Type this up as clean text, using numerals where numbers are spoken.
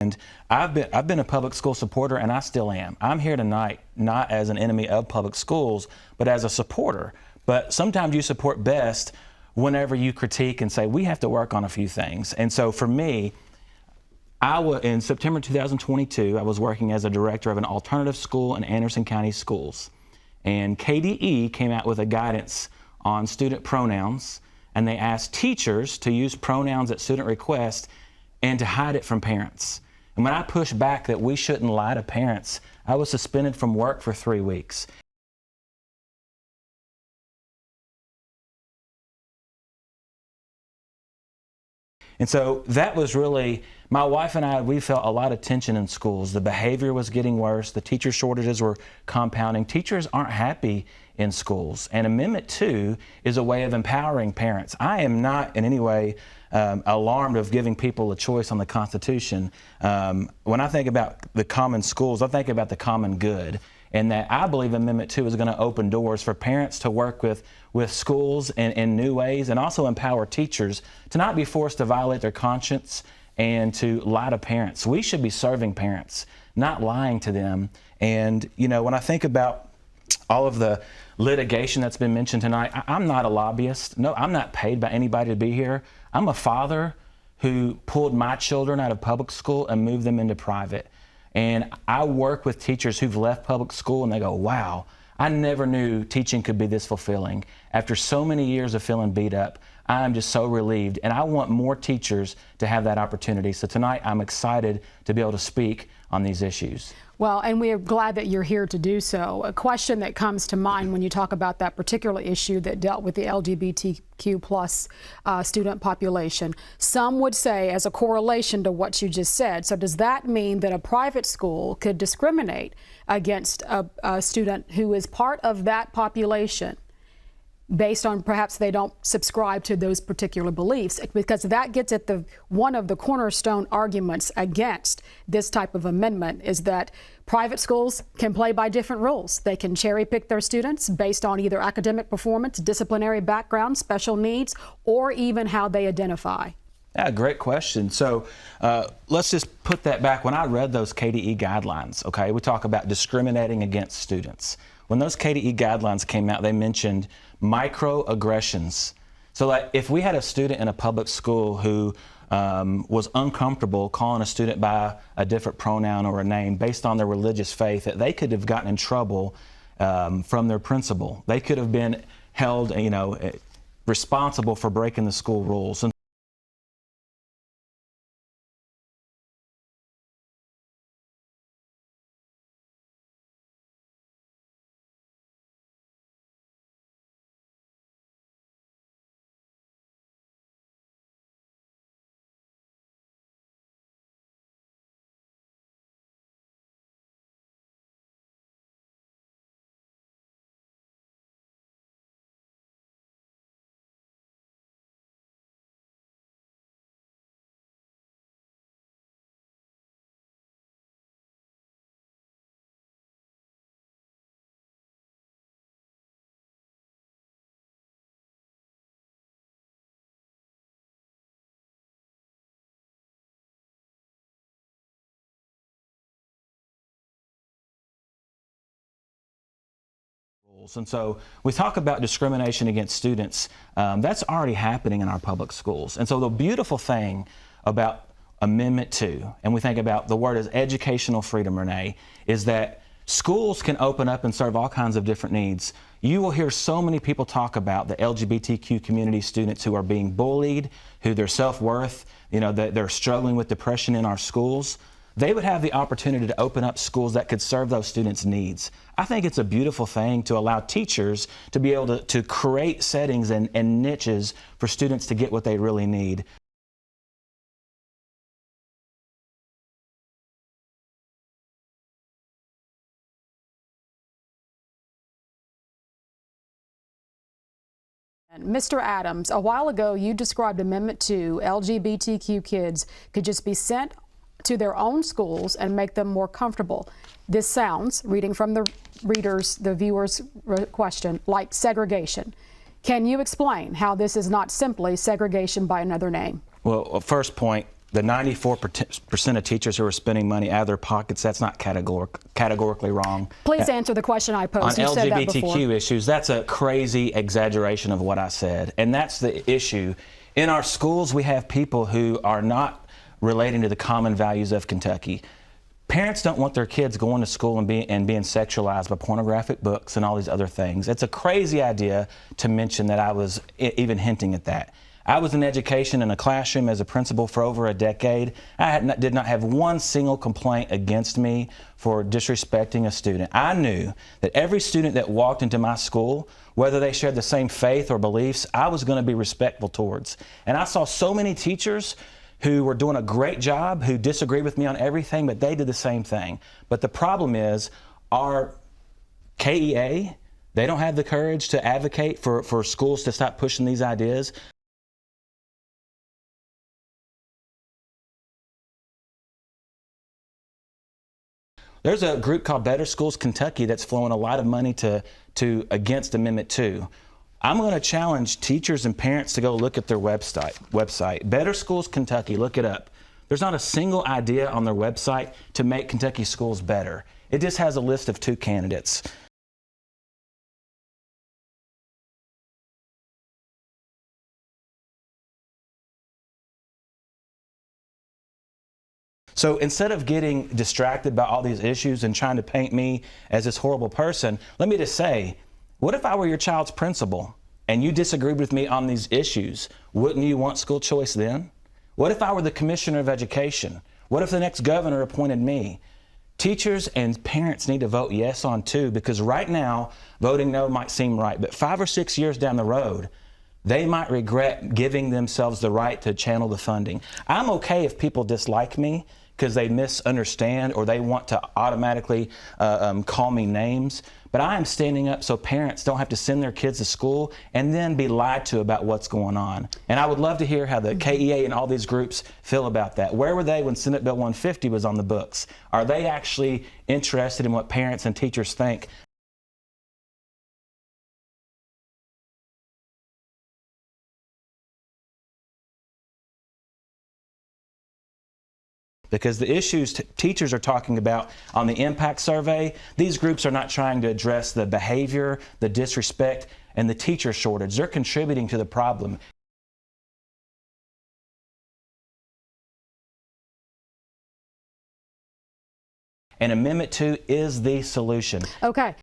And I've been a public school supporter, and I still am. I'm here tonight not as an enemy of public schools, but as a supporter. But sometimes you support best whenever you critique and say, we have to work on a few things. And so for me, in September 2022, I was working as a director of an alternative school in Anderson County Schools. And KDE came out with a guidance on student pronouns, and they asked teachers to use pronouns at student request and to hide it from parents. And when I pushed back that we shouldn't lie to parents, I was suspended from work for 3 weeks. And so that was really, my wife and I, we felt a lot of tension in schools. The behavior was getting worse. The teacher shortages were compounding. Teachers aren't happy in schools. And Amendment 2 is a way of empowering parents. I am not in any way alarmed of giving people a choice on the Constitution. When I think about the common schools, I think about the common good. And that I believe Amendment 2 is going to open doors for parents to work with schools in new ways, and also empower teachers to not be forced to violate their conscience and to lie to parents. We should be serving parents, not lying to them. And, you know, when I think about all of the litigation that's been mentioned tonight, I'm not a lobbyist. No, I'm not paid by anybody to be here. I'm a father who pulled my children out of public school and moved them into private. And I work with teachers who've left public school and they go, wow, I never knew teaching could be this fulfilling. After so many years of feeling beat up, I'm just so relieved. And I want more teachers to have that opportunity. So tonight I'm excited to be able to speak on these issues. Well, and we are glad that you're here to do so. A question that comes to mind when you talk about that particular issue that dealt with the LGBTQ plus student population, some would say as a correlation to what you just said, so does that mean that a private school could discriminate against a student who is part of that population based on perhaps they don't subscribe to those particular beliefs? Because that gets at one of the cornerstone arguments against this type of amendment is that private schools can play by different rules. They can cherry pick their students based on either academic performance, disciplinary background, special needs, or even how they identify. Yeah, great question. So let's just put that back. When I read those KDE guidelines, okay, we talk about discriminating against students. When those KDE guidelines came out, they mentioned microaggressions. So like if we had a student in a public school who was uncomfortable calling a student by a different pronoun or a name based on their religious faith, that they could have gotten in trouble from their principal. They could have been held, you know, responsible for breaking the school rules. And so we talk about discrimination against students. That's already happening in our public schools. And so the beautiful thing about Amendment 2, and we think about the word as educational freedom, Renee, is that schools can open up and serve all kinds of different needs. You will hear so many people talk about the LGBTQ community students who are being bullied, who their self-worth, you know, they're struggling with depression in our schools. They would have the opportunity to open up schools that could serve those students' needs. I think it's a beautiful thing to allow teachers to be able to create settings and niches for students to get what they really need. Mr. Adams, a while ago you described Amendment 2, LGBTQ kids could just be sent to their own schools and make them more comfortable. This sounds, reading from the viewer's question, like segregation. Can you explain how this is not simply segregation by another name? Well, first point, the 94% of teachers who are spending money out of their pockets, that's not categorically wrong. Please answer the question I posed. On You said that before. LGBTQ issues, that's a crazy exaggeration of what I said. And that's the issue. In our schools, we have people who are not relating to the common values of Kentucky. Parents don't want their kids going to school and being sexualized by pornographic books and all these other things. It's a crazy idea to mention that I was even hinting at that. I was in education in a classroom as a principal for over a decade. I did not have one single complaint against me for disrespecting a student. I knew that every student that walked into my school, whether they shared the same faith or beliefs, I was going to be respectful towards. And I saw so many teachers who were doing a great job, who disagreed with me on everything, but they did the same thing. But the problem is, our KEA, they don't have the courage to advocate for schools to stop pushing these ideas. There's a group called Better Schools Kentucky that's flowing a lot of money against Amendment 2. I'm going to challenge teachers and parents to go look at their website. Better Schools Kentucky, look it up. There's not a single idea on their website to make Kentucky schools better. It just has a list of 2 candidates. So instead of getting distracted by all these issues and trying to paint me as this horrible person, let me just say, what if I were your child's principal and you disagreed with me on these issues? Wouldn't you want school choice then? What if I were the commissioner of education? What if the next governor appointed me? Teachers and parents need to vote yes on 2, because right now, voting no might seem right, but 5 or 6 years down the road, they might regret giving themselves the right to channel the funding. I'm okay if people dislike me because they misunderstand or they want to automatically call me names. But I am standing up so parents don't have to send their kids to school and then be lied to about what's going on. And I would love to hear how the KEA and all these groups feel about that. Where were they when Senate Bill 150 was on the books? Are they actually interested in what parents and teachers think? Because the issues teachers are talking about on the impact survey, these groups are not trying to address the behavior, the disrespect, and the teacher shortage. They're contributing to the problem. And Amendment 2 is the solution. Okay.